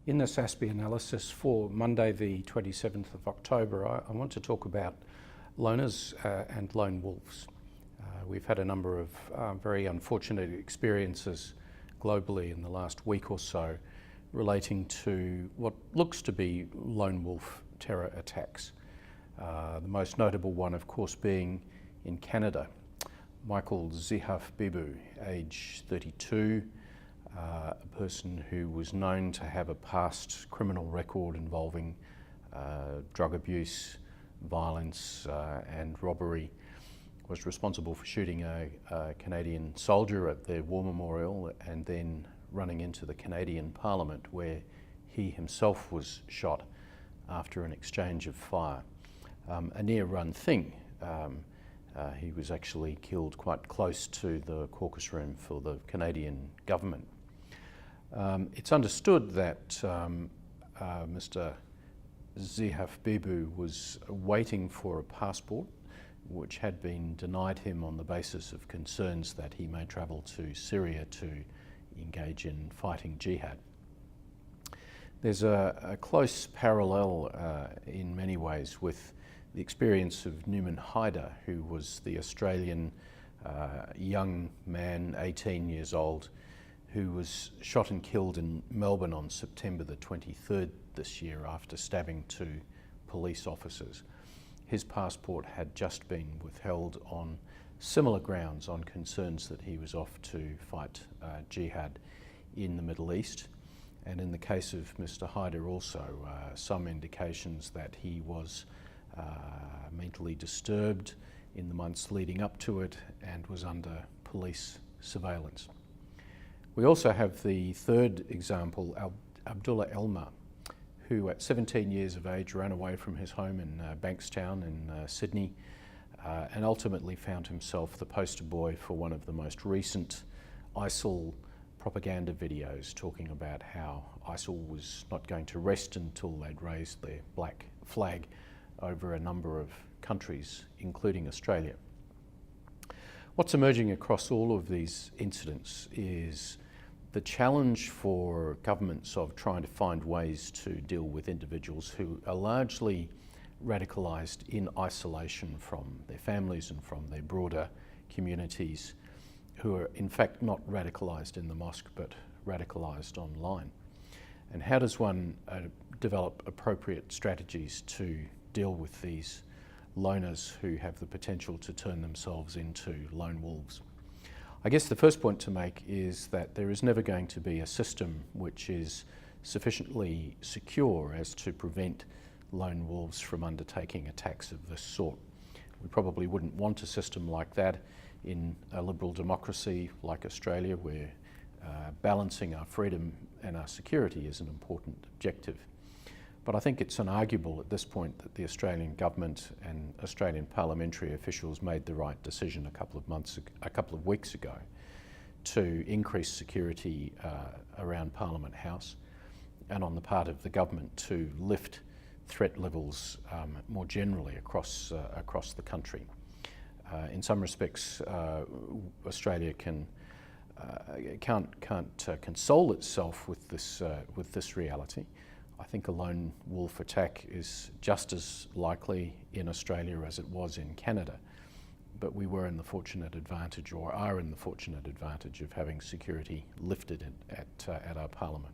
In this ASPI analysis for Monday the 27th of October, I want to talk about loners and lone wolves. We've had a number of very unfortunate experiences globally in the last week or so relating to what looks to be lone wolf terror attacks. The most notable one, of course, being in Canada. Michael Bibu, age 32, a person who was known to have a past criminal record involving drug abuse, violence and robbery, was responsible for shooting a Canadian soldier at their war memorial and then running into the Canadian Parliament, where he himself was shot after an exchange of fire. A near-run thing. He was actually killed quite close to the caucus room for the Canadian government. It's understood that Mr. Bibu was waiting for a passport which had been denied him on the basis of concerns that he may travel to Syria to engage in fighting jihad. There's a close parallel in many ways with the experience of Newman Hyder, who was the Australian young man, 18 years old, who was shot and killed in Melbourne on September the 23rd this year after stabbing two police officers. His passport had just been withheld on similar grounds, on concerns that he was off to fight jihad in the Middle East. And in the case of Mr. Hyder also, some indications that he was mentally disturbed in the months leading up to it and was under police surveillance. We also have the third example, Abdullah Elmer, who at 17 years of age ran away from his home in Bankstown in Sydney and ultimately found himself the poster boy for one of the most recent ISIL propaganda videos, talking about how ISIL was not going to rest until they'd raised their black flag over a number of countries, including Australia. What's emerging across all of these incidents is the challenge for governments of trying to find ways to deal with individuals who are largely radicalised in isolation from their families and from their broader communities, who are in fact not radicalised in the mosque but radicalised online. And how does one develop appropriate strategies to deal with these loners who have the potential to turn themselves into lone wolves? I guess the first point to make is that there is never going to be a system which is sufficiently secure as to prevent lone wolves from undertaking attacks of this sort. We probably wouldn't want a system like that in a liberal democracy like Australia, where balancing our freedom and our security is an important objective. But I think it's unarguable at this point that the Australian government and Australian parliamentary officials made the right decision a couple of weeks ago to increase security around Parliament House, and on the part of the government to lift threat levels more generally across the country. In some respects, Australia can't console itself with this reality. I think a lone wolf attack is just as likely in Australia as it was in Canada, but we were in the fortunate advantage, or are in the fortunate advantage, of having security lifted at our Parliament.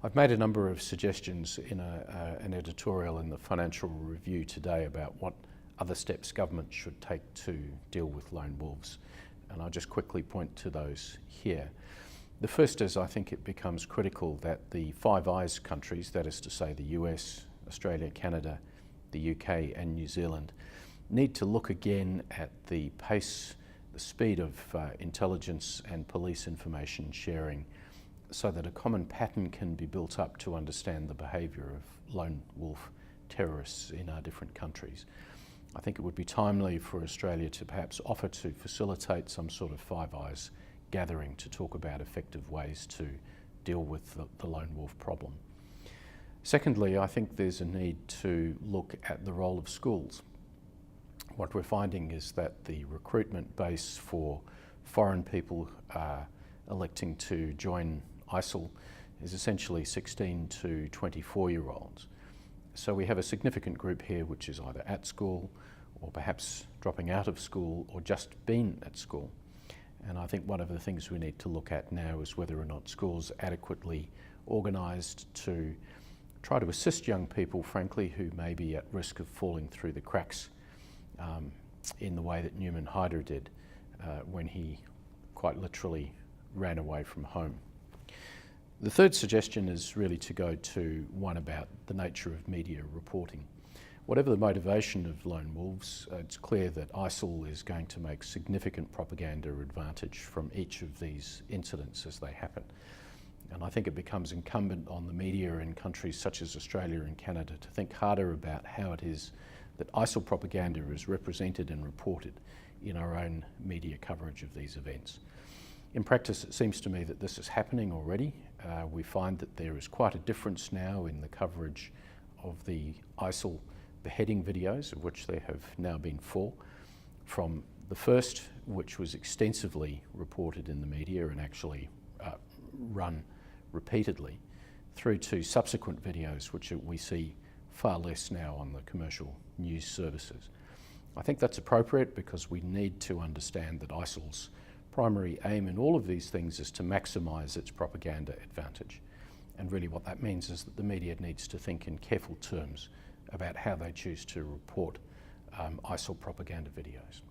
I've made a number of suggestions in an editorial in the Financial Review today about what other steps government should take to deal with lone wolves, and I'll just quickly point to those here. The first is, I think it becomes critical that the Five Eyes countries, that is to say the US, Australia, Canada, the UK and New Zealand, need to look again at the pace, the speed of intelligence and police information sharing, so that a common pattern can be built up to understand the behaviour of lone wolf terrorists in our different countries. I think it would be timely for Australia to perhaps offer to facilitate some sort of Five Eyes gathering to talk about effective ways to deal with the lone wolf problem. Secondly, I think there's a need to look at the role of schools. What we're finding is that the recruitment base for foreign people electing to join ISIL is essentially 16 to 24-year-olds. So we have a significant group here which is either at school or perhaps dropping out of school or just been at school. And I think one of the things we need to look at now is whether or not schools are adequately organised to try to assist young people, frankly, who may be at risk of falling through the cracks in the way that Newman Hyder did when he quite literally ran away from home. The third suggestion is really to go to one about the nature of media reporting. Whatever the motivation of lone wolves, it's clear that ISIL is going to make significant propaganda advantage from each of these incidents as they happen. And I think it becomes incumbent on the media in countries such as Australia and Canada to think harder about how it is that ISIL propaganda is represented and reported in our own media coverage of these events. In practice, it seems to me that this is happening already. We find that there is quite a difference now in the coverage of the ISIL beheading videos, of which there have now been 4, from the first, which was extensively reported in the media and actually run repeatedly, through to subsequent videos, which we see far less now on the commercial news services. I think that's appropriate because we need to understand that ISIL's primary aim in all of these things is to maximise its propaganda advantage. And really what that means is that the media needs to think in careful terms about how they choose to report ISIL propaganda videos.